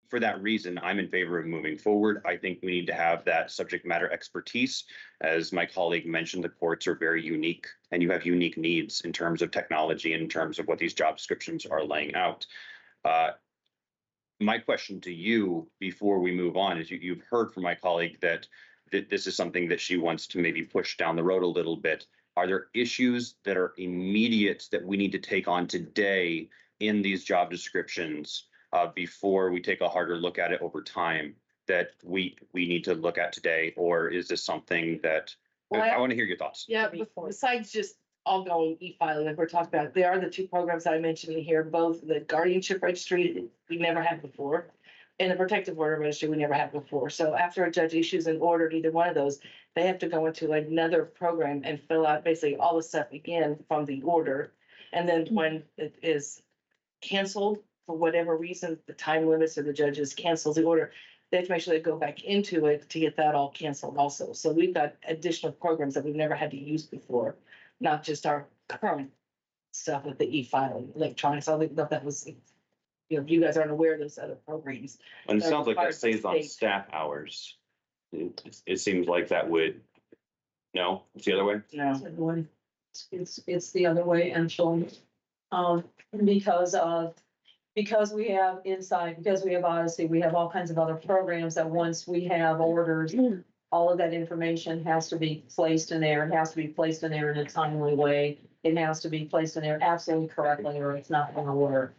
for that reason, I'm in favor of moving forward. I think we need to have that subject matter expertise. As my colleague mentioned, the courts are very unique and you have unique needs in terms of technology, in terms of what these job descriptions are laying out. My question to you before we move on is you've heard from my colleague that this is something that she wants to maybe push down the road a little bit. Are there issues that are immediate that we need to take on today in these job descriptions before we take a harder look at it over time that we need to look at today? Or is this something that, I want to hear your thoughts. Yeah, besides just ongoing e-filing like we're talking about, there are the two programs I mentioned in here, both the guardianship registry we never had before, and the protective order registry we never had before. So after a judge issues an order to either one of those, they have to go into another program and fill out basically all the stuff again from the order. And then when it is canceled for whatever reason, the time limits or the judges cancels the order, they have to make sure they go back into it to get that all canceled also. So we've got additional programs that we've never had to use before, not just our current stuff with the e-filing electronics. I think that was, you guys aren't aware of those other programs. And it sounds like that saves on staff hours. It seems like that would, no, it's the other way? No. It's the other way, and so, because we have Insight, because we have Odyssey, we have all kinds of other programs that once we have orders, all of that information has to be placed in there. It has to be placed in there in a timely way. It has to be placed in there absolutely correctly, or it's not going to work.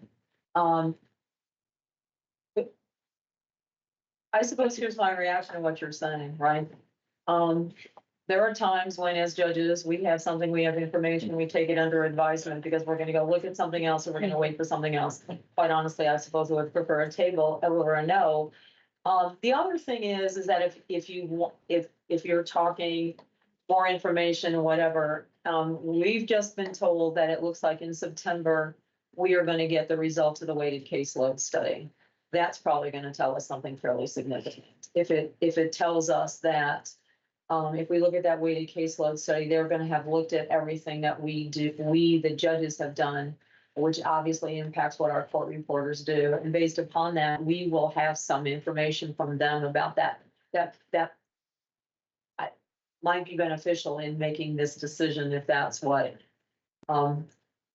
I suppose here's my reaction to what you're saying, right? There are times when, as judges, we have something, we have information, we take it under advisement because we're going to go look at something else, or we're going to wait for something else. Quite honestly, I suppose I would prefer a table or a no. The other thing is that if you're talking more information or whatever, we've just been told that it looks like in September we are going to get the results of the weighted caseload study. That's probably going to tell us something fairly significant. If it tells us that. If we look at that weighted caseload study, they're going to have looked at everything that the judges have done, which obviously impacts what our court reporters do. And based upon that, we will have some information from them about that might be beneficial in making this decision, if that's what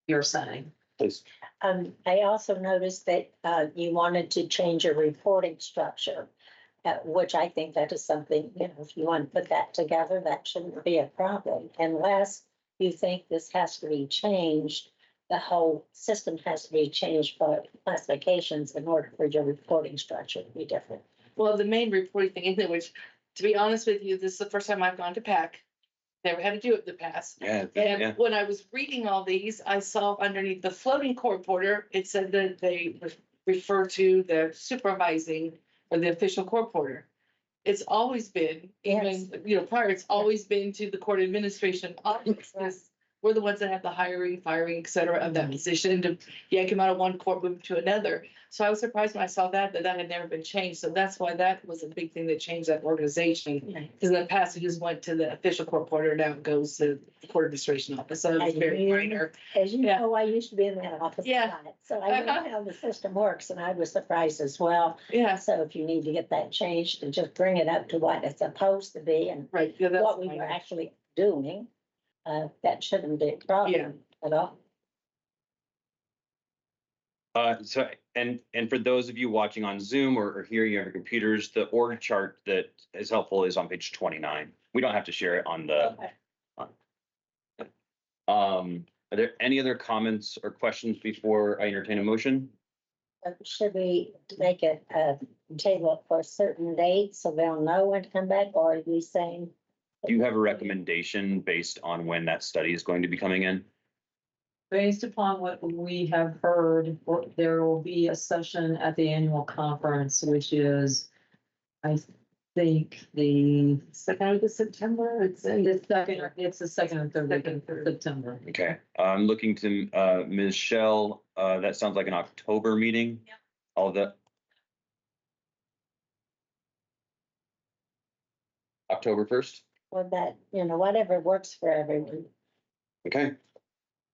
you're saying. Please. I also noticed that you wanted to change your reporting structure. Which I think that is something, if you want to put that together, that shouldn't be a problem. Unless you think this has to be changed, the whole system has to be changed for classifications in order for your reporting structure to be different. Well, the main reporting thing, isn't it, which, to be honest with you, this is the first time I've gone to PAC. Never had to do it in the past. And when I was reading all these, I saw underneath the floating court reporter, it said that they refer to the supervising or the official court reporter. It's always been, even prior, it's always been to the court administration office. We're the ones that have the hiring, firing, et cetera, of that position to yank him out of one court, move to another. So I was surprised when I saw that had never been changed. So that's why that was a big thing that changed that organization. Because in the past, it just went to the official court reporter, now it goes to the court administration office. So it was very minor. As you know, I used to be in that office. Yeah. So I know how the system works, and I was surprised as well. Yeah. So if you need to get that changed and just bring it up to what it's supposed to be and what we were actually doing, that shouldn't be a problem at all. So for those of you watching on Zoom or here you have your computers, the org chart that is helpful is on page 29. We don't have to share it on the. Okay. Are there any other comments or questions before I entertain a motion? Should we make it a table for a certain date so they'll know when to come back, or are you saying? Do you have a recommendation based on when that study is going to be coming in? Based upon what we have heard, there will be a session at the annual conference, which is, I think, the second week of September. It's the second and third week of September. Okay, I'm looking to Ms. Shell. That sounds like an October meeting. Yeah. All of that. October 1st. Well, that, whatever works for everyone. Okay.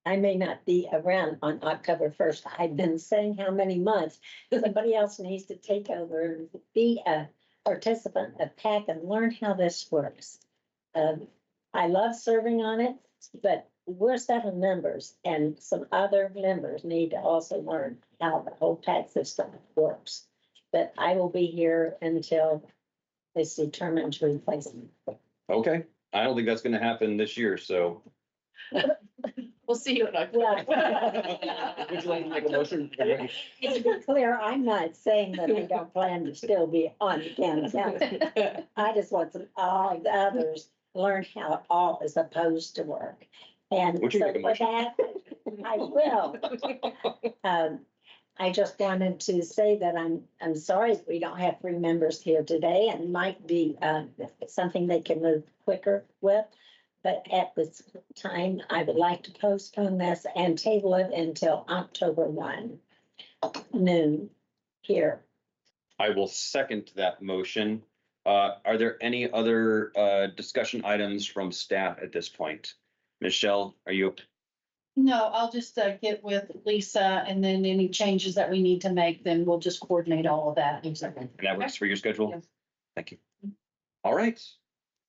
I may not be around on October 1st. I've been saying how many months. Somebody else needs to take over and be a participant of PAC and learn how this works. I love serving on it, but we're 7 members and some other members need to also learn how the whole PAC system works. But I will be here until it's determined to replace me. Okay, I don't think that's gonna happen this year, so. We'll see you in October. Would you like to make a motion? To be clear, I'm not saying that I don't plan to still be on the county council. I just want all the others learn how it all is supposed to work. And Would you so make a for motion? that, I will. I just wanted to say that I'm sorry if we don't have 3 members here today, and might be something they can move quicker with. But at this time, I would like to postpone this and table it until October 1, noon here. I will second that motion. Are there any other discussion items from staff at this point? Michelle, are you? No, I'll just get with Lisa, and then any changes that we need to make, then we'll just coordinate all of that. And that works for your schedule? Yes. Thank you. All right.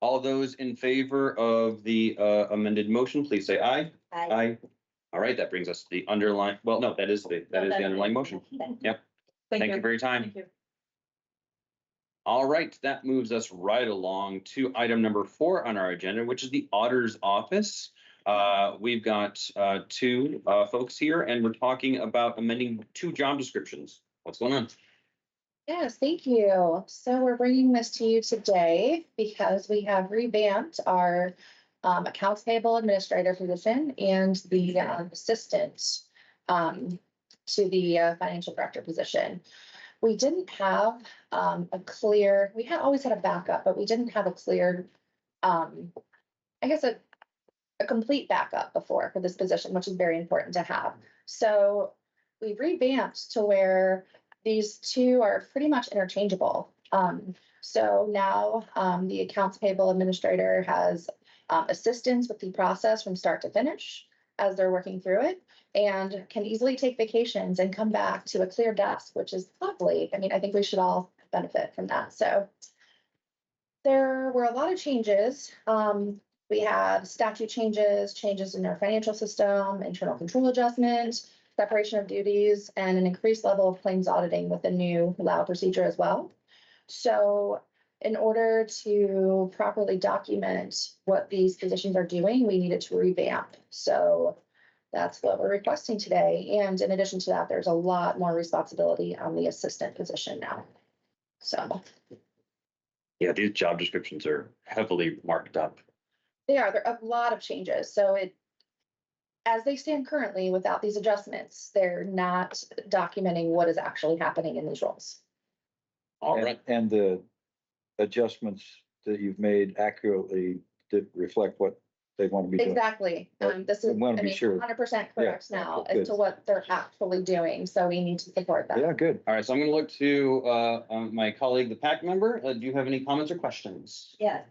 All those in favor of the amended motion, please say aye. Aye. All right, that brings us to the underlying, well, no, that is the underlying motion. Thank you for your time. Thank you. All right, that moves us right along to item number 4 on our agenda, which is the auditor's office. We've got 2 folks here, and we're talking about amending 2 job descriptions. What's going on? Yes, thank you. So we're bringing this to you today because we have revamped our accounts payable administrator position and the assistant to the financial director position. We didn't have a clear, we had always had a backup, but we didn't have a clear, I guess a complete backup before for this position, which is very important to have. So we revamped to where these 2 are pretty much interchangeable. So now the accounts payable administrator has assistance with the process from start to finish as they're working through it, and can easily take vacations and come back to a clear desk, which is lovely. I mean, I think we should all benefit from that. So there were a lot of changes. We had statute changes in our financial system, internal control adjustment, separation of duties, and an increased level of claims auditing with a new LAO procedure as well. So in order to properly document what these positions are doing, we needed to revamp. So that's what we're requesting today. And in addition to that, there's a lot more responsibility on the assistant position now. So Yeah, these job descriptions are heavily marked up. there are a lot of changes. So as they stand currently, without these adjustments, they're not documenting what is actually happening in these roles. All right. And the adjustments that you've made accurately that reflect what they want to be doing. Exactly. This is, I wanna I be mean, sure. 100% correct Yeah, now good. as to what they're actually doing. So we need to support that. Yeah, good. All right, so I'm gonna look to my colleague, the PAC member. Do you have any comments or questions? Yeah,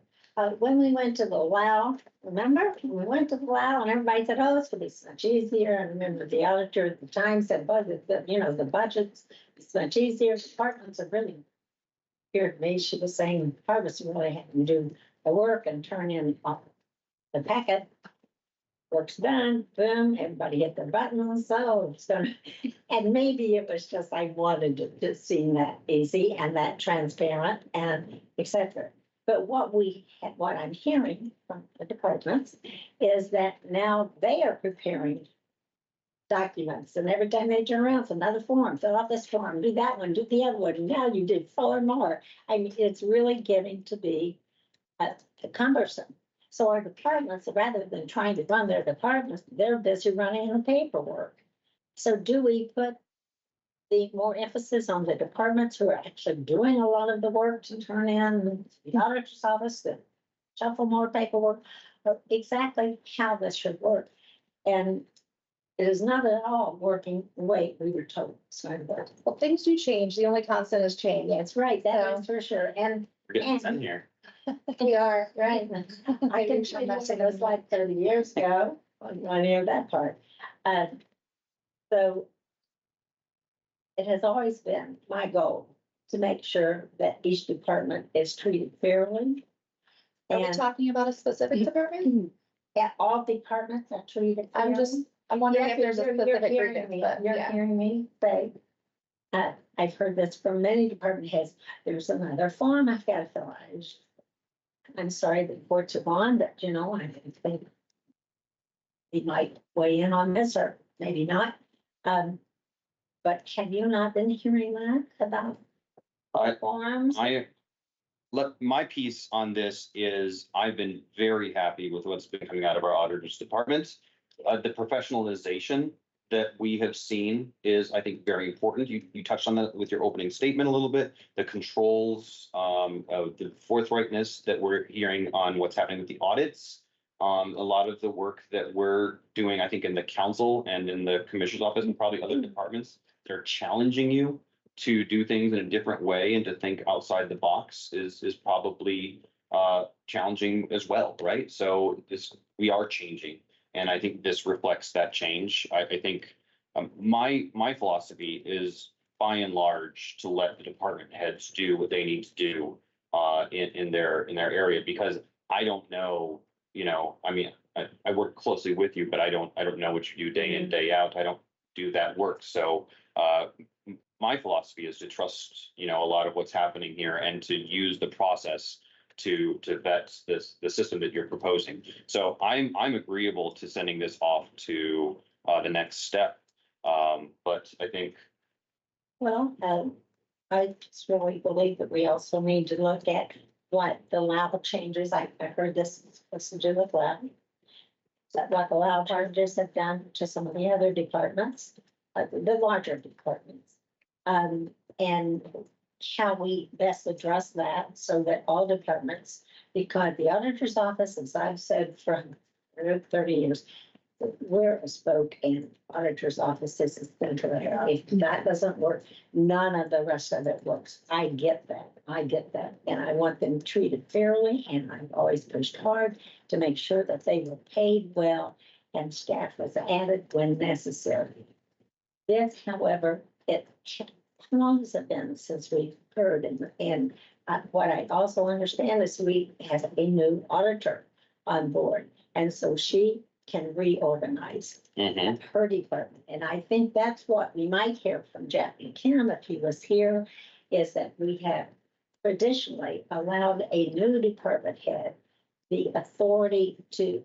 when we went to the WOW, remember? We went to the WOW and everybody said, oh, this will be so much easier. And remember the auditor at the time said, budget, the budgets, it's much easier. Departments are really, here to me, she was saying, departments really have to do the work and turn in the packet. Work's done, boom, everybody hit their buttons, so it's done. And maybe it was just, I wanted to just seem that easy and that transparent and et cetera. But what I'm hearing from the departments is that now they are preparing documents, and every time they turn around, it's another form, fill out this form, do that one, do the other one, and now you did 4 more. I mean, it's really getting to be cumbersome. So our departments, rather than trying to run their departments, they're busy running the paperwork. So do we put the more emphasis on the departments who are actually doing a lot of the work to turn in the auditor's office, to shuffle more paperwork, or exactly how this should work? And it is not at all working the way we were told. So, Well, things do change. The only constant is change. that's right, that is for sure. And We're getting this in here. We are, right, I can show you what it was like 30 years ago, on any of that part. So it has always been my goal to make sure that each department is treated fairly. Are we And talking about a specific department? at all departments are treated fairly. I'm wondering Yeah, if there's a you're specific hearing grievance, me. but You're yeah. hearing me say, I've heard this from many department heads. There's another form I've got to fill out. I'm sorry the courts are on, but I think he might weigh in on this or maybe not. But have you not been hearing that about forms? My piece on this is I've been very happy with what's been coming out of our auditors department. The professionalization that we have seen is, I think, very important. You touched on that with your opening statement a little bit, the controls, the forthrightness that we're hearing on what's happening with the audits. A lot of the work that we're doing, I think, in the council and in the commissioner's office and probably other departments, they're challenging you to do things in a different way and to think outside the box is probably challenging as well, right? So we are changing. And I think this reflects that change. I think my philosophy is by and large to let the department heads do what they need to do in their area, because I don't know, I mean, I work closely with you, but I don't know what you do day in, day out. I don't do that work. So my philosophy is to trust, a lot of what's happening here and to use the process to vet the system that you're proposing. So I'm agreeable to sending this off to the next step. But I think. Well, I just really believe that we also need to look at what the lab changes. I heard this was to do with lab. That what the lab changes have done to some of the other departments, the larger departments. And how we best address that so that all departments, because the auditor's office, as I've said for 30 years, we're a spoke and auditor's office is the center. If that doesn't work, none of the rest of it works. I get that. And I want them treated fairly. And I've always pushed hard to make sure that they were paid well and staff was added when necessary. This, however, how long has it been since we've heard? And what I also understand is we have a new auditor on board. And so she can reorganize her department. And I think that's what we might hear from Jeff McKim if he was here, is that we have traditionally allowed a new department head the authority to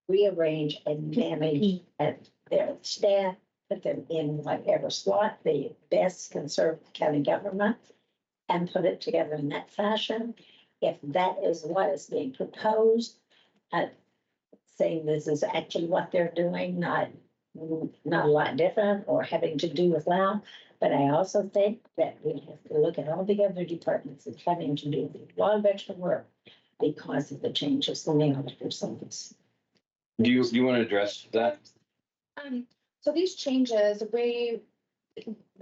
rearrange and manage their staff, put them in whatever slot they best can serve the county government, and put it together in that fashion. If that is what is being proposed, saying this is actually what they're doing, not a lot different or having to do with law. But I also think that we have to look at all the other departments that's having to do with a lot of extra work because of the changes in the auditor's office. Do you want to address that? So these changes, we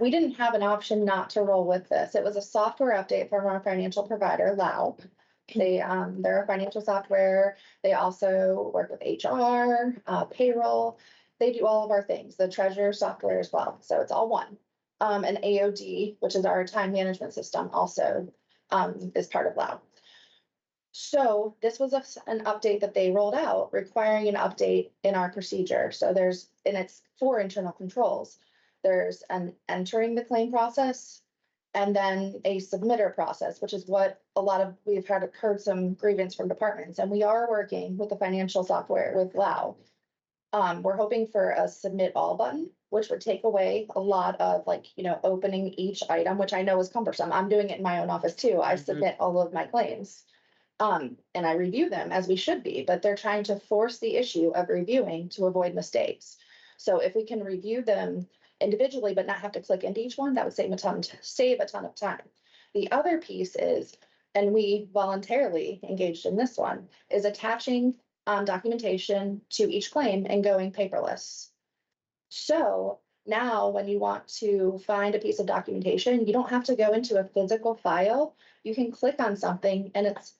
didn't have an option not to roll with this. It was a software update from our financial provider, Lao. They're a financial software. They also work with HR, payroll. They do all of our things, the treasurer software as well. So it's all one. And AOD, which is our time management system, also is part of Lao. So this was an update that they rolled out requiring an update in our procedure. So and it's 4 internal controls. There's an entering the claim process and then a submitter process, which is what we've heard some grievance from departments. And we are working with the financial software with Lao. We're hoping for a submit all button, which would take away a lot of opening each item, which I know is cumbersome. I'm doing it in my own office too. I submit all of my claims. And I review them as we should be, but they're trying to force the issue of reviewing to avoid mistakes. So if we can review them individually, but not have to click into each one, that would save a ton of time. The other piece is, and we voluntarily engaged in this one, is attaching documentation to each claim and going paperless. So now when you want to find a piece of documentation, you don't have to go into a physical file. You can click on something and it's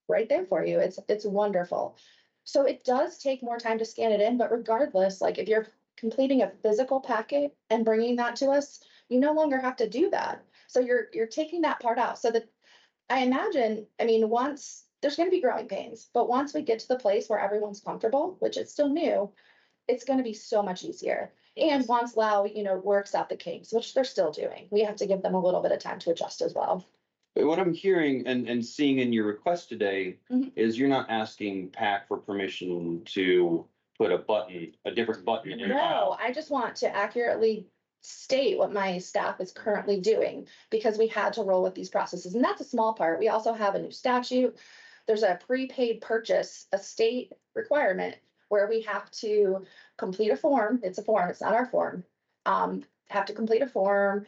right there for you. It's wonderful. So it does take more time to scan it in, but regardless, if you're completing a physical packet and bringing that to us, you no longer have to do that. So you're taking that part out. So that I imagine, I mean, once there's going to be growing pains, but once we get to the place where everyone's comfortable, which it's still new, it's going to be so much easier. And once Lao, works out the kinks, which they're still doing, we have to give them a little bit of time to adjust as well. But what I'm hearing and seeing in your request today Mhm. is you're not asking PAC for permission to put a different button in. No, I just want to accurately state what my staff is currently doing because we had to roll with these processes. And that's a small part. We also have a new statute. There's a prepaid purchase, a state requirement where we have to complete a form. It's a form, it's not our form. Have to complete a form,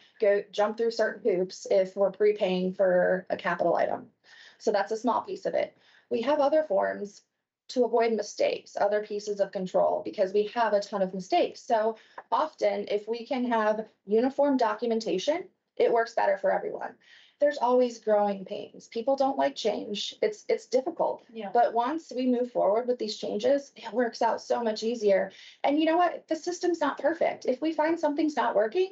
jump through certain hoops if we're prepaying for a capital item. So that's a small piece of it. We have other forms to avoid mistakes, other pieces of control, because we have a ton of mistakes. So often, if we can have uniform documentation, it works better for everyone. There's always growing pains. People don't like change. It's difficult. Yeah. But once we move forward with these changes, it works out so much easier. And you know what? The system's not perfect. If we find something's not working,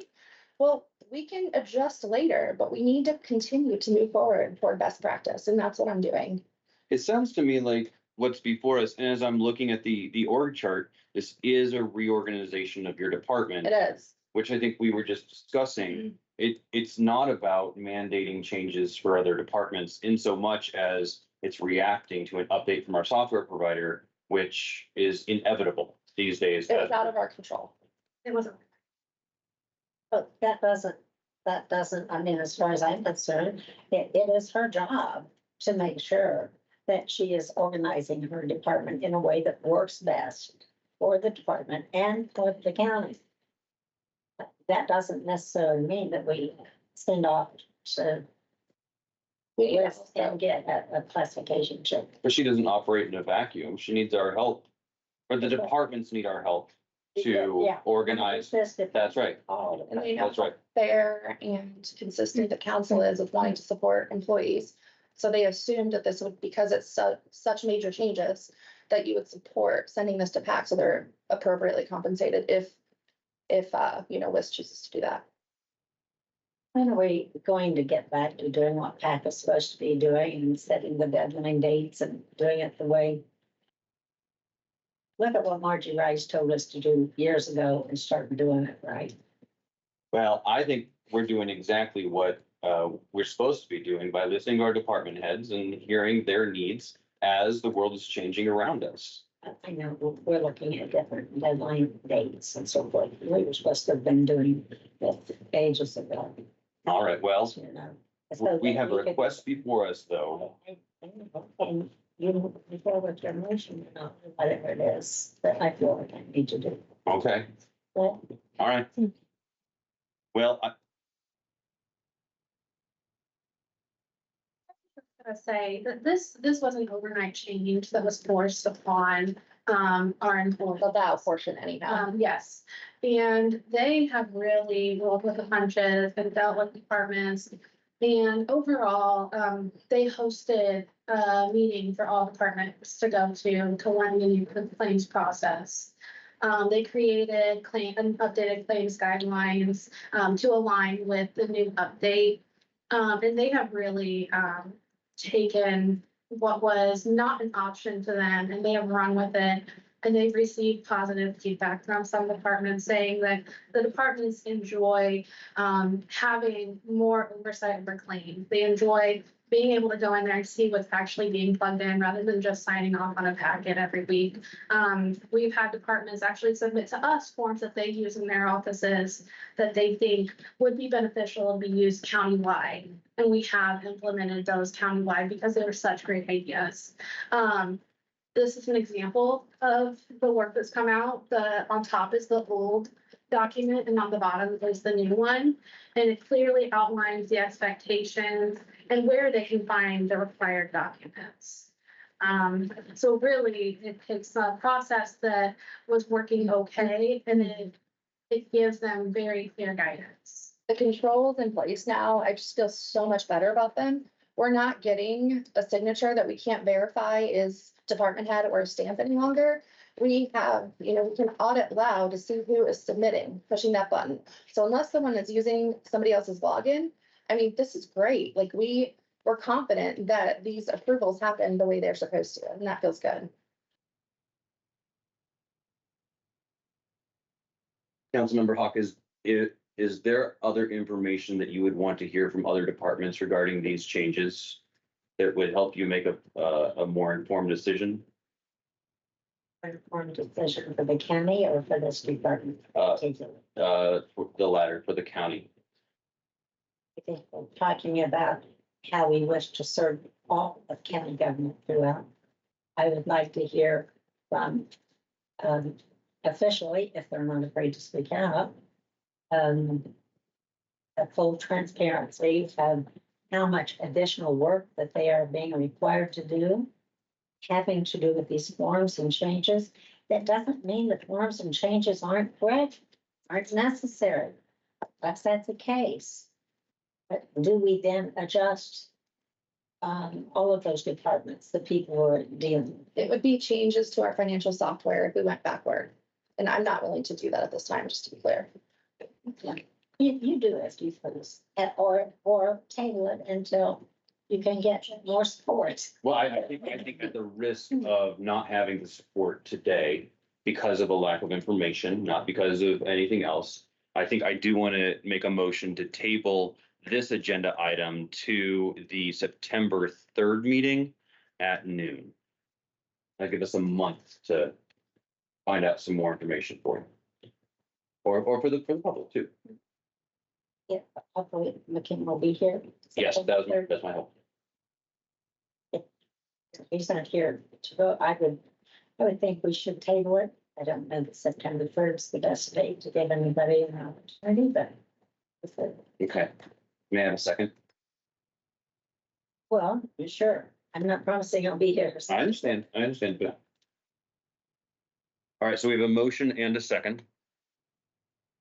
well, we can adjust later, but we need to continue to move forward toward best practice. And that's what I'm doing. It sounds to me like what's before us, and as I'm looking at the org chart, this is a reorganization of your department, It is. which I think we were just discussing. It's not about mandating changes for other departments in so much as it's reacting to an update from our software provider, which is inevitable these days. It was out of our control. It wasn't. But that doesn't, I mean, as far as I'm concerned, it is her job to make sure that she is organizing her department in a way that works best for the department and for the county. That doesn't necessarily mean that we send off to list and get a classification check. But she doesn't operate in a vacuum. She needs our help. Or the departments need our help to Yeah. organize. That's right. All And of they it. know That's right. how fair and consistent the council is with wanting to support employees. So they assumed that this would, because it's such major changes, that you would support sending this to PAC so they're appropriately compensated if WIS chooses to do that. When are we going to get back to doing what PAC is supposed to be doing and setting the deadline dates and doing it the way? Look at what Margie Rice told us to do years ago and start doing it right. Well, I think we're doing exactly what we're supposed to be doing by listening to our department heads and hearing their needs as the world is changing around us. I know we're looking at different deadline dates and so forth. We were supposed to have been doing this ages ago, All right, well, you know. so we that have a could- request before us, though. And you, before with your motion, whatever it is that I feel like I need to do. Okay, But all right. Well, Gonna say that this was an overnight change that was forced upon our employees. The thou portion anyhow. Yes, and they have really rolled with the punches and dealt with departments. And overall, they hosted a meeting for all departments to go to learn the new claims process. They created and updated claims guidelines to align with the new update. And they have really taken what was not an option to them and they have run with it. And they've received positive feedback from some departments saying that the departments enjoy having more oversight over claims. They enjoy being able to go in there and see what's actually being plugged in rather than just signing off on a packet every week. We've had departments actually submit to us forms that they use in their offices that they think would be beneficial to be used countywide. And we have implemented those countywide because they were such great ideas. This is an example of the work that's come out. On top is the old document and on the bottom is the new one. And it clearly outlines the expectations and where they can find the required documents. So really, it's a process that was working okay, and it gives them very clear guidance. The controls in place now, I just feel so much better about them. We're not getting a signature that we can't verify is department head or stamp any longer. we have, we can audit loud to see who is submitting, pushing that button. So unless someone is using somebody else's login, I mean, this is great. Like we're confident that these approvals happen the way they're supposed to, and that feels good. Councilmember Hawk, is there other information that you would want to hear from other departments regarding these changes that would help you make a more informed decision? Informed decision for the county or for this department? The latter, for the county. I think we're talking about how we wish to serve all of county government throughout. I would like to hear from officially, if they're not afraid to speak out, a full transparency of how much additional work that they are being required to do, having to do with these forms and changes. That doesn't mean that forms and changes aren't correct, aren't necessary. If that's the case, but do we then adjust all of those departments, the people who are dealing? It would be changes to our financial software if we went backward. And I'm not willing to do that at this time, just to be clear. Yeah. You do as you please, or table it until you can get more support. Well, I think at the risk of not having the support today because of a lack of information, not because of anything else, I think I do want to make a motion to table this agenda item to the September 3rd meeting at noon. That give us a month to find out some more information for you. Or for the public too. Yeah, hopefully McKim will be here. Yes, that's my hope. He's not here to vote. I would think we should table it. I don't know that September 3rd is the best date to give anybody an opportunity, but. Okay. May I have a second? Well, sure. I'm not promising I'll be here. I understand, but. All right, so we have a motion and a second.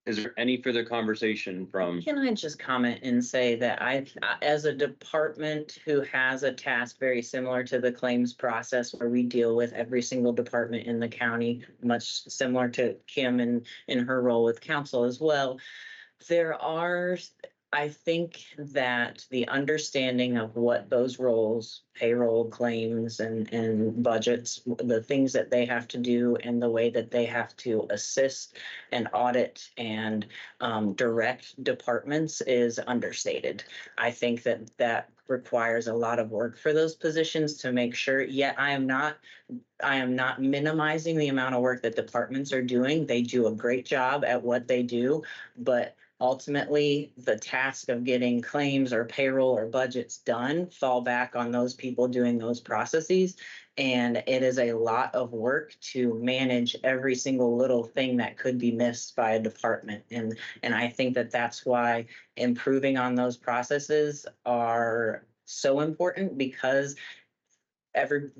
Is there any further conversation from? Can I just comment and say that as a department who has a task very similar to the claims process where we deal with every single department in the county, much similar to Kim in her role with council as well, I think that the understanding of what those roles, payroll, claims, and budgets, the things that they have to do and the way that they have to assist and audit and direct departments is understated. I think that requires a lot of work for those positions to make sure, yet I am not minimizing the amount of work that departments are doing. They do a great job at what they do, but ultimately, the task of getting claims or payroll or budgets done fall back on those people doing those processes. And it is a lot of work to manage every single little thing that could be missed by a department. And I think that that's why improving on those processes are so important, because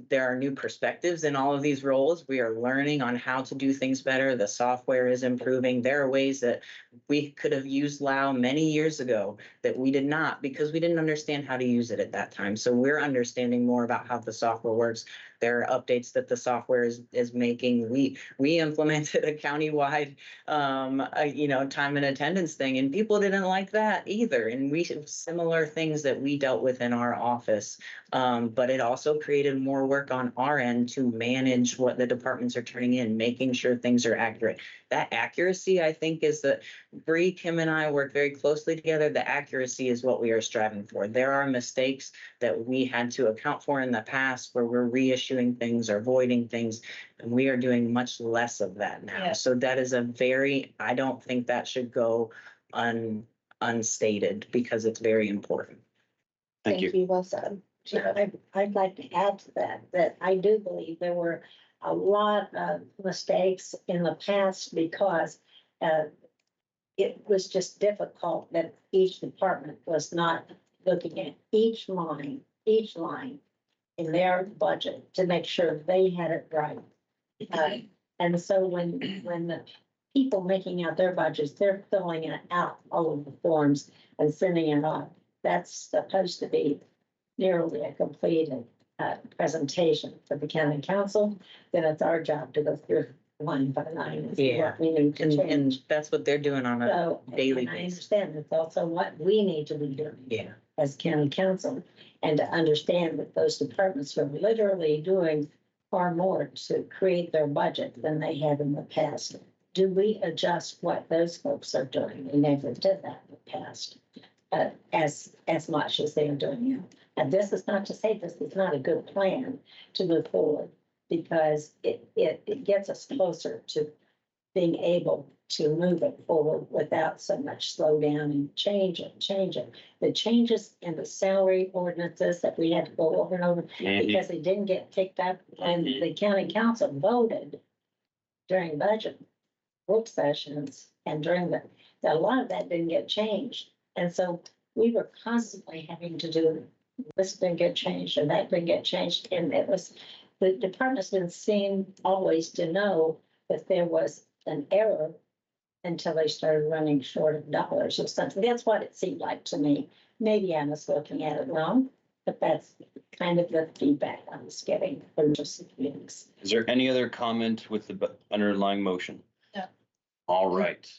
there are new perspectives in all of these roles. We are learning on how to do things better. The software is improving. There are ways that we could have used Lao many years ago that we did not, because we didn't understand how to use it at that time. So we're understanding more about how the software works. There are updates that the software is making. We implemented a countywide time and attendance thing, and people didn't like that either. And we have similar things that we dealt with in our office. But it also created more work on our end to manage what the departments are turning in, making sure things are accurate. That accuracy, I think, is that Bree, Kim, and I work very closely together. The accuracy is what we are striving for. There are mistakes that we had to account for in the past where we're reissuing things or voiding things, and we are doing much less of that now. Yeah. So that is I don't think that should go unstated, because it's very important. Thank you. Well said. I'd like to add to that I do believe there were a lot of mistakes in the past because it was just difficult that each department was not looking at each line in their budget to make sure they had it right. And so when the people making out their budgets, they're filling it out, all of the forms, and sending it off. That's supposed to be nearly a completed presentation for the county council, then it's our job to go through line by line. And see Yeah. what we need to And change. that's what they're doing on a So, daily and I basis. understand it's also what we need to be doing Yeah. as county council, and to understand that those departments are literally doing far more to create their budget than they have in the past. Do we adjust what those folks are doing? We never did that in the past, as much as they're doing now. And this is not to say this is not a good plan to move forward, because it gets us closer to being able to move it forward without so much slowdown and change it. The changes in the salary ordinances that we had to go over and over because they didn't get picked up, and the county council voted during budget work sessions and during a lot of that didn't get changed. And so we were constantly having to do, this didn't get changed and that didn't get changed. And it was, the departments didn't seem always to know that there was an error until they started running short of dollars or something. That's what it seemed like to me. Maybe I was looking at it wrong, but that's kind of the feedback I was getting from just meetings. Is there any other comment with the underlying motion? No. All right.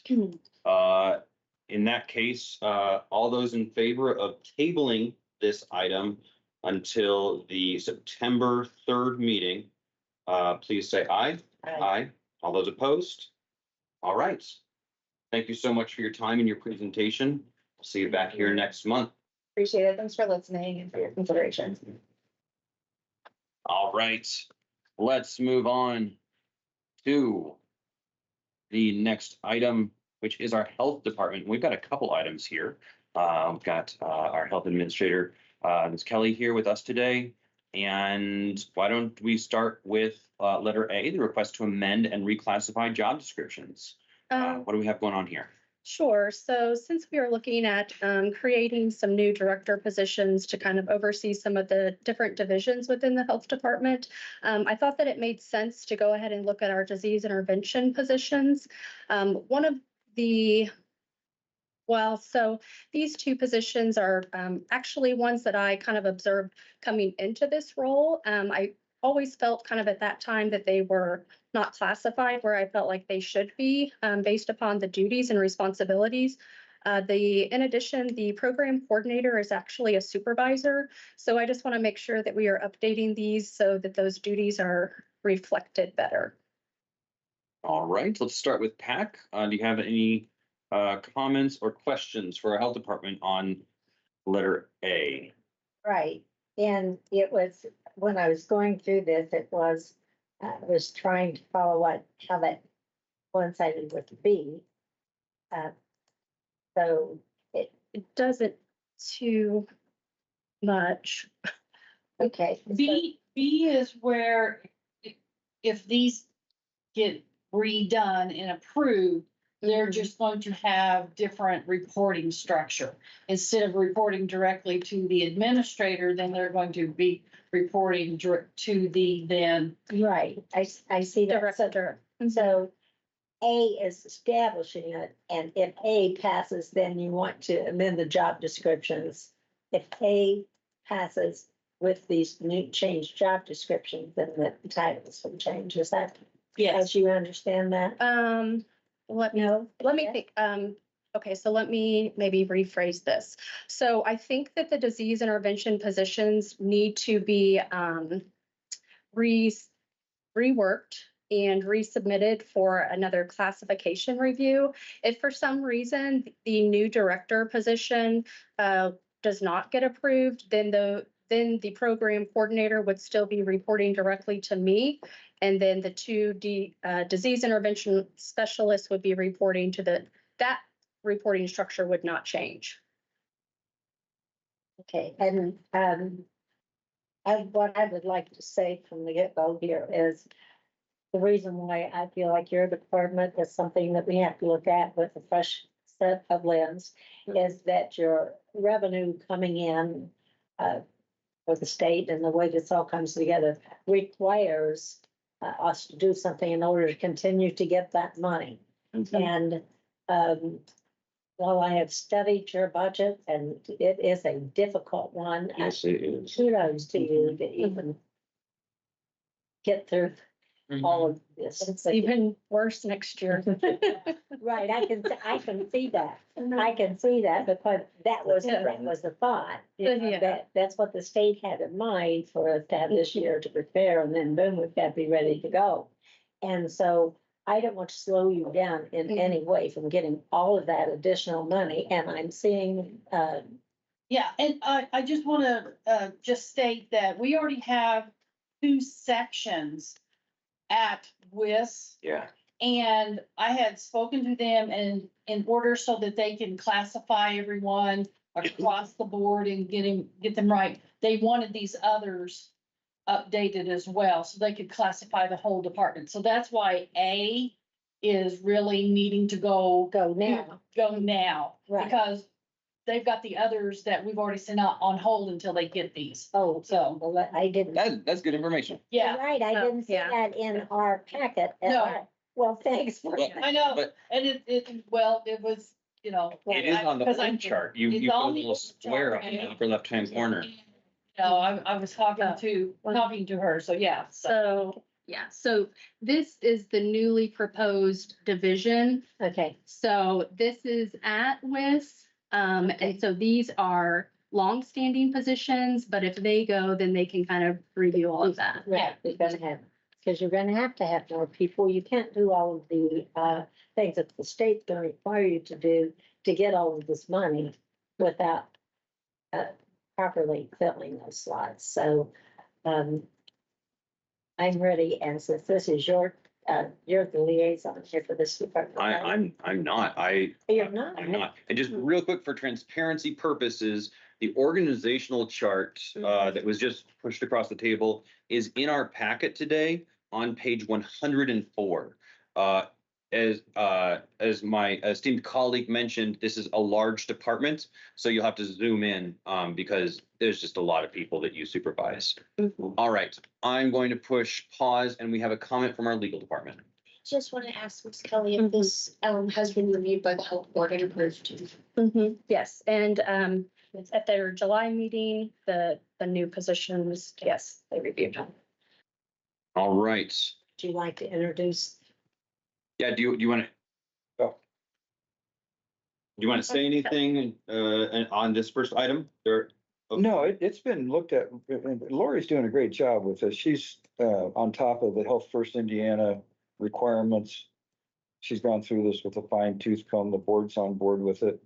In that case, all those in favor of tabling this item until the September 3rd meeting, please say aye. Aye. All those opposed? All right. Thank you so much for your time and your presentation. See you back here next month. Appreciate it. Thanks for listening and for your consideration. All right, let's move on to the next item, which is our health department. We've got a couple items here. We've got our health administrator, Ms. Kelly, here with us today. And why don't we start with letter A, the request to amend and reclassify job descriptions. What do we have going on here? Sure. So since we are looking at creating some new director positions to kind of oversee some of the different divisions within the health department, I thought that it made sense to go ahead and look at our disease intervention positions. One of the so these two positions are actually ones that I kind of observed coming into this role. I always felt kind of at that time that they were not classified where I felt like they should be based upon the duties and responsibilities. In addition, the program coordinator is actually a supervisor. So I just want to make sure that we are updating these so that those duties are reflected better. All right, let's start with PAC. Do you have any comments or questions for our health department on letter A? Right. And it was, when I was going through this, I was trying to follow how that coincided with B. So it doesn't too much. Okay. B is where if these get redone and approved, they're just going to have different reporting structure. Instead of reporting directly to the administrator, then they're going to be reporting to the then. Right, I see that. Director. So A is establishing it, and if A passes, then you want to amend the job descriptions. If A passes with these new changed job descriptions, then the titles will change. Is that? Yes. As you understand that? Let me think. Okay, so let me maybe rephrase this. So I think that the disease intervention positions need to be reworked and resubmitted for another classification review. If for some reason the new director position does not get approved, then the program coordinator would still be reporting directly to me. And then the two disease intervention specialists would be reporting to that reporting structure would not change. Okay, and what I would like to say from the get-go here is the reason why I feel like your department is something that we have to look at with a fresh set of lens is that your revenue coming in for the state and the way this all comes together requires us to do something in order to continue to get that money. And Well, I have studied your budget and it is a difficult one. Yes, it is. Kudos to you to even get through all of this. It's even worse next year. Right, I can see that. I can see that because that was the thought. Yeah. That's what the state had in mind for us to have this year to prepare, and then boom, we've got to be ready to go. And so I don't want to slow you down in any way from getting all of that additional money, and I'm seeing, Yeah, and I just wanna, just state that we already have 2 sections at WIS. Yeah. And I had spoken to them and in order so that they can classify everyone across the board and get them right, they wanted these others updated as well, so they could classify the whole department. So that's why A is really needing to go now. Right. because they've got the others that we've already sent out on hold until they get these. Oh, So, well, I didn't. That's good information. yeah, Right, I Oh, didn't see yeah. that in our packet. No. Well, thanks for Well, that. I know, But and it was, you know. it is on the because I- flip chart. You it's put a on the little square chart, on the yeah. upper left-hand corner. No, I was talking to her, so yeah, so. So, yeah, so this is the newly proposed division. Okay, So this is at WIS. And so these are longstanding positions, but if they go, then they can kind of review all of that. right, you're gonna have, because you're gonna have to have more people. You can't do all of the things that the state's gonna require you to do to get all of this money without properly filling those slots. So I'm ready, and since this is you're the liaison here for this department. right? I'm not. You're not. I'm not. And just real quick for transparency purposes, the organizational chart that was just pushed across the table is in our packet today on page 104. As my esteemed colleague mentioned, this is a large department, so you'll have to zoom in because there's just a lot of people that you supervise. All right, I'm going to push pause, and we have a comment from our legal department. Just want to ask Ms. Kelly if this has been reviewed by the health board and approved. Yes, and at their July meeting, the new positions, yes, they reviewed them. All right. Would you like to introduce? Yeah, do you want to? Oh. Do you want to say anything on this first item? Or No, it's been looked at, and Lori's doing a great job with this. She's on top of the Health First Indiana requirements. She's gone through this with a fine tooth comb. The board's on board with it.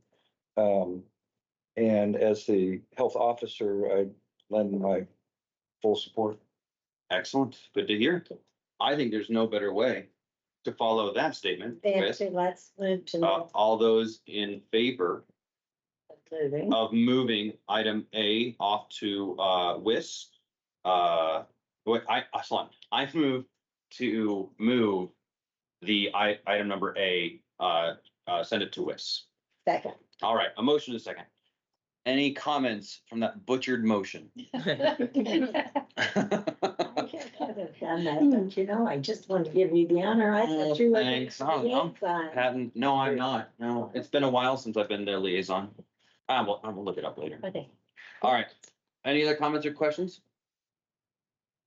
And as the health officer, I lend my full support. Excellent, good to hear. I think there's no better way to follow that statement with Let's move to all those in favor moving. of moving item A off to WIS. I move to move the item number A, send it to WIS. Second. All right, a motion is second. Any comments from that butchered motion? I could have done that, but you know, I just wanted to give you the honor. I thought you were. Thanks. Patton, no, I'm not. No, it's been a while since I've been their liaison. I will look it up later. Okay. All right. Any other comments or questions?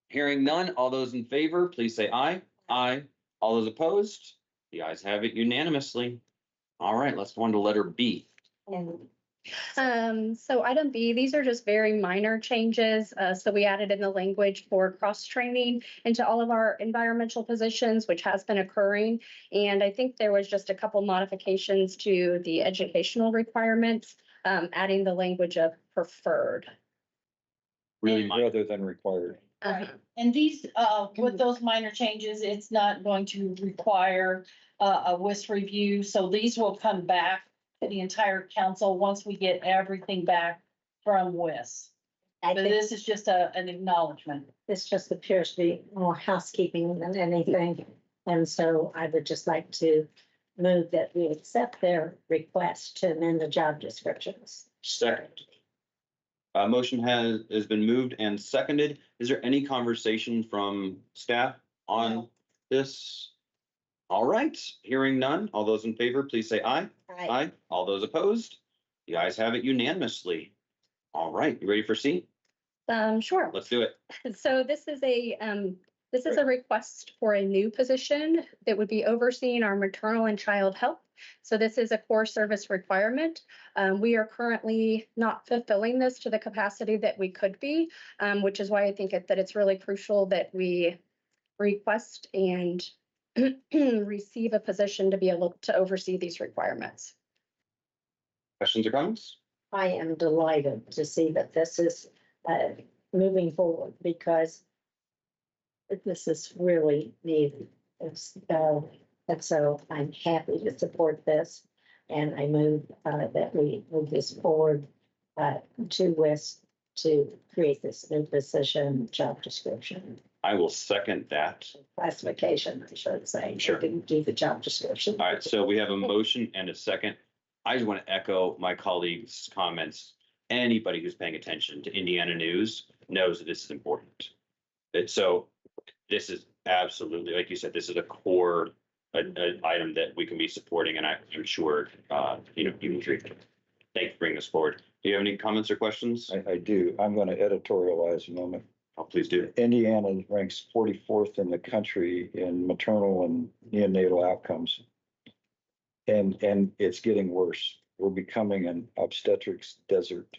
Hearing none, all those in favor, please say aye. Aye. All those opposed? The ayes have it unanimously. All right, let's go on to letter B. So item B, these are just very minor changes. So we added in the language for cross-training into all of our environmental positions, which has been occurring. And I think there was just a couple modifications to the educational requirements, adding the language of preferred. Really minor. Rather than required. Uh-huh. And these, with those minor changes, it's not going to require a WIS review, so these will come back to the entire council once we get everything back from WIS. I But think this is just an acknowledgement. this just appears to be more housekeeping than anything. And so I would just like to move that we accept their request to amend the job descriptions. Second. Motion has been moved and seconded. Is there any conversation from staff on this? All right, hearing none. All those in favor, please say aye. I, All those opposed? The ayes have it unanimously. All right, you ready for C? Sure. Let's do it. So this is a request for a new position that would be overseeing our maternal and child health. So this is a core service requirement. We are currently not fulfilling this to the capacity that we could be, which is why I think that it's really crucial that we request and receive a position to be able to oversee these requirements. Questions or comments? I am delighted to see that this is moving forward because this is really needed. And so I'm happy to support this. And I move that we move this forward to West to create this new position, job description, I will second that. classification, I should say. Sure. I didn't do the job description. All right, so we have a motion and a second. I just want to echo my colleagues' comments. Anybody who's paying attention to Indiana news knows that this is important. So this is absolutely, like you said, this is a core item that we can be supporting, and I'm sure, you agree. Thank you for bringing this forward. Do you have any comments or questions? I do. I'm going to editorialize a moment. Oh, please do. Indiana ranks 44th in the country in maternal and neonatal outcomes. And it's getting worse. We're becoming an obstetrics desert.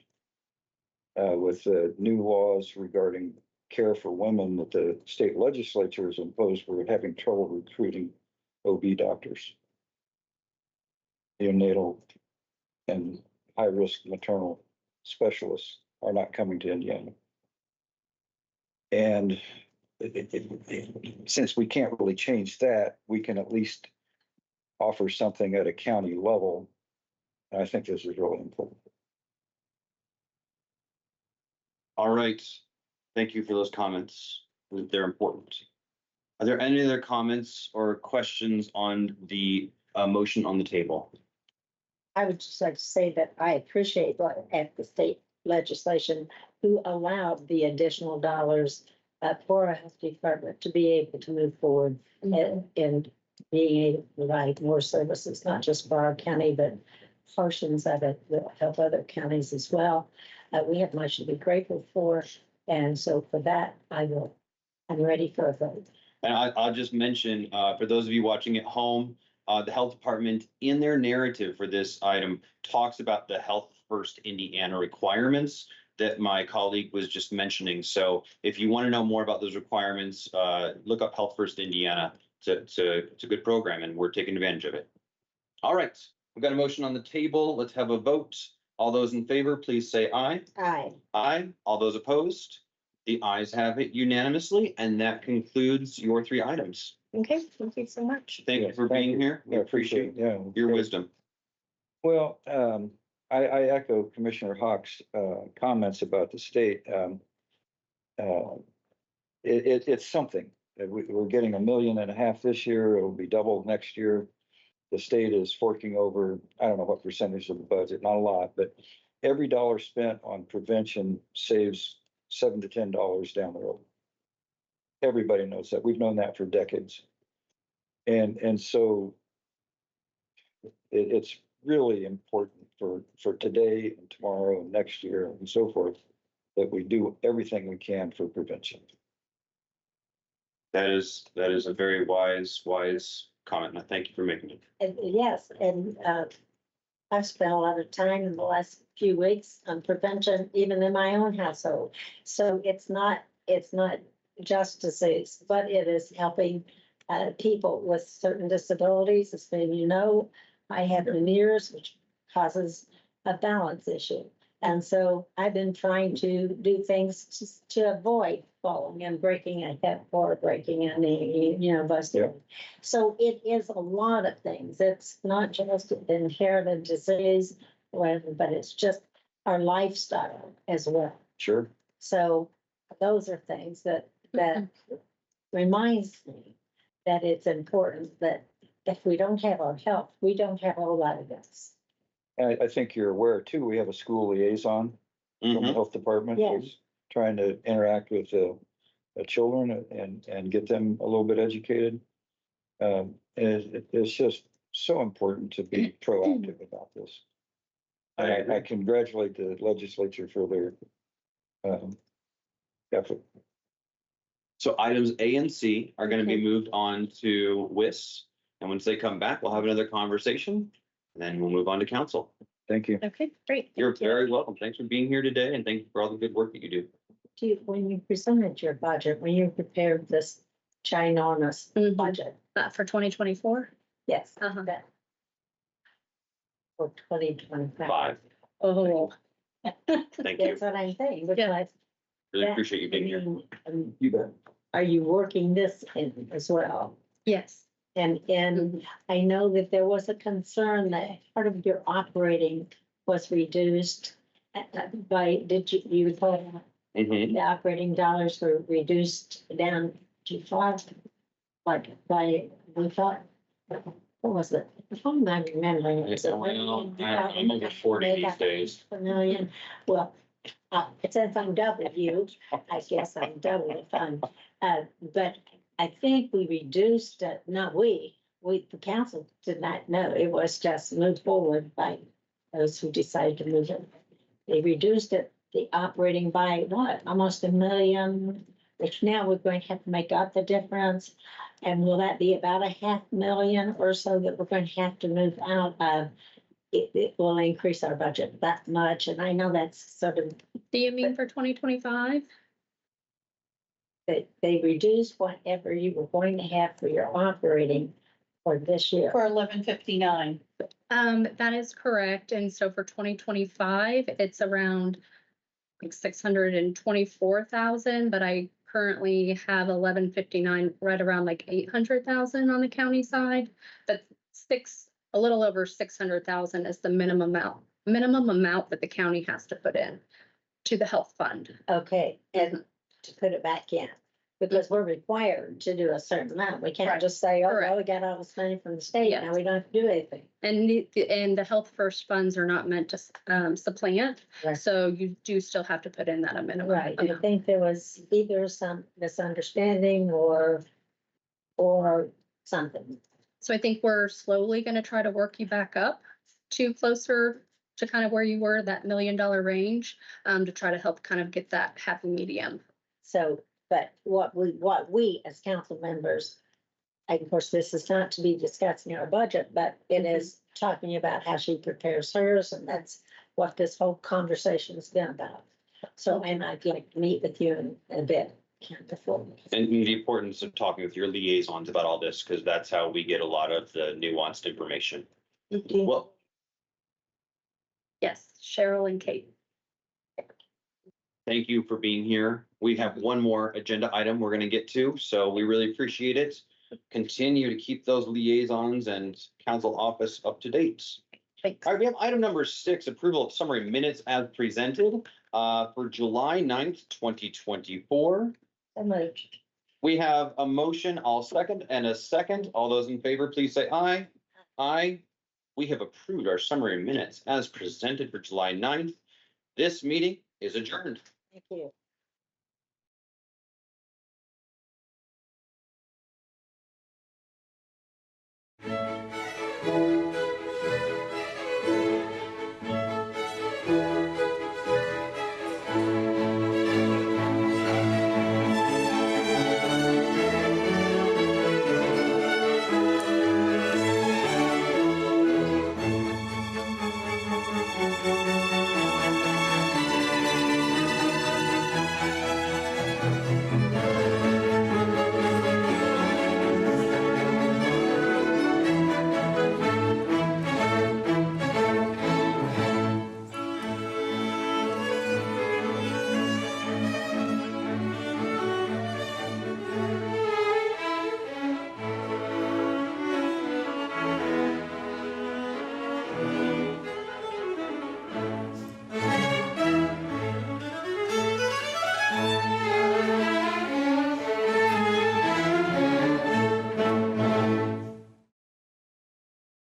With the new laws regarding care for women that the state legislature has imposed, we're having trouble recruiting OB doctors. Neonatal and high-risk maternal specialists are not coming to Indiana. And since we can't really change that, we can at least offer something at a county level. And I think this is really important. All right. Thank you for those comments. They're important. Are there any other comments or questions on the motion on the table? I would just like to say that I appreciate what at the state legislation who allowed the additional dollars for a health department to be able to move forward and being able to provide more services, not just for our county, but portions of it will help other counties as well. We have much to be grateful for. And so for that, I'm ready for a vote. And I'll just mention, for those of you watching at home, the health department in their narrative for this item talks about the Health First Indiana requirements that my colleague was just mentioning. So if you want to know more about those requirements, look up Health First Indiana. It's a good program and we're taking advantage of it. All right, we've got a motion on the table. Let's have a vote. All those in favor, please say aye. Aye. Aye. All those opposed? The ayes have it unanimously, and that concludes your three items. Okay, thank you so much. Thank you for being here. We appreciate your wisdom. Well, I echo Commissioner Hawk's comments about the state. It's something. We're getting $1.5 million this year. It'll be double next year. The state is forking over, I don't know what percentage of the budget, not a lot, but every dollar spent on prevention saves $7 to $10 down the road. Everybody knows that. We've known that for decades. And so it's really important for today and tomorrow and next year and so forth, that we do everything we can for prevention. That is a very wise comment. And I thank you for making it. And yes, and I've spent a lot of time in the last few weeks on prevention, even in my own household. So it's not just disease, but it is helping people with certain disabilities. As maybe you know, I have Meniere's, which causes a balance issue. And so I've been trying to do things to avoid falling and breaking a hip or breaking a knee, busting. Yeah. So it is a lot of things. It's not just inherited disease, but it's just our lifestyle as well. Sure. So those are things that reminds me that it's important that if we don't have our health, we don't have a whole lot of this. And I think you're aware too, we have a school liaison from the health department Yes. who's trying to interact with the children and get them a little bit educated. It's just so important to be proactive about this. I congratulate the legislature for their effort. So items A and C are gonna be moved on to WIS. And once they come back, we'll have another conversation. And then we'll move on to council. Thank you. Okay, great. You're Thank you. very welcome. Thanks for being here today and thank you for all the good work that you do. When you presented your budget, when you prepared this ginormous Mhm. budget, For 2024? yes. Uh-huh. that- For 2025. Five. Oh, Thank you. That's what I'm saying, because. Really that- appreciate you being here. You bet. Are you working this in as well? yes. And I know that there was a concern that part of your operating was reduced by, you thought Mhm. the operating dollars were reduced down to 5, like by, we thought, what was it? If I'm not remembering. Well, I'm over 40 these days. A million, well, it says I'm W, I guess I'm double if I'm, but I think we reduced, not we, the council did not know, it was just moved forward by those who decided to move it. They reduced it, the operating by what, almost $1 million, which now we're going to have to make up the difference. And will that be about $500,000 or so that we're going to have to move out of? It will increase our budget that much, and I know that's sort of, Do you mean for 2025? that they reduced whatever you were going to have for your operating for this year. For 1159. That is correct. And so for 2025, it's around like 624,000, but I currently have 1159, right around like 800,000 on the county side. But a little over 600,000 is the minimum amount that the county has to put in to the health fund. Okay, and to put it back in, because we're required to do a certain amount. We can't Right. just say, oh, well, Correct. we got all this money from the state, Yes. now we don't have to do anything. And the health first funds are not meant to supplant, Right. so you do still have to put in that a minimum. Right, I amount. think there was either some misunderstanding or something. So I think we're slowly gonna try to work you back up to closer to kind of where you were, that $1 million range, to try to help kind of get that happy medium. So, but what we as council members, of course, this is not to be discussing our budget, but it is talking about how she prepares hers, and that's what this whole conversation has been about. So, and I'd like to meet with you in a bit. Before. And the importance of talking with your liaisons about all this, because that's how we get a lot of the nuanced information. Well, Yes, Cheryl and Kate. thank you for being here. We have one more agenda item we're gonna get to, so we really appreciate it. Continue to keep those liaisons and council office up to date. Thanks. All right, we have item number 6, approval of summary minutes as presented for July 9th, 2024. So moved. We have a motion, I'll second, and a second. All those in favor, please say aye. Aye. We have approved our summary minutes as presented for July 9th. This meeting is adjourned. Thank you.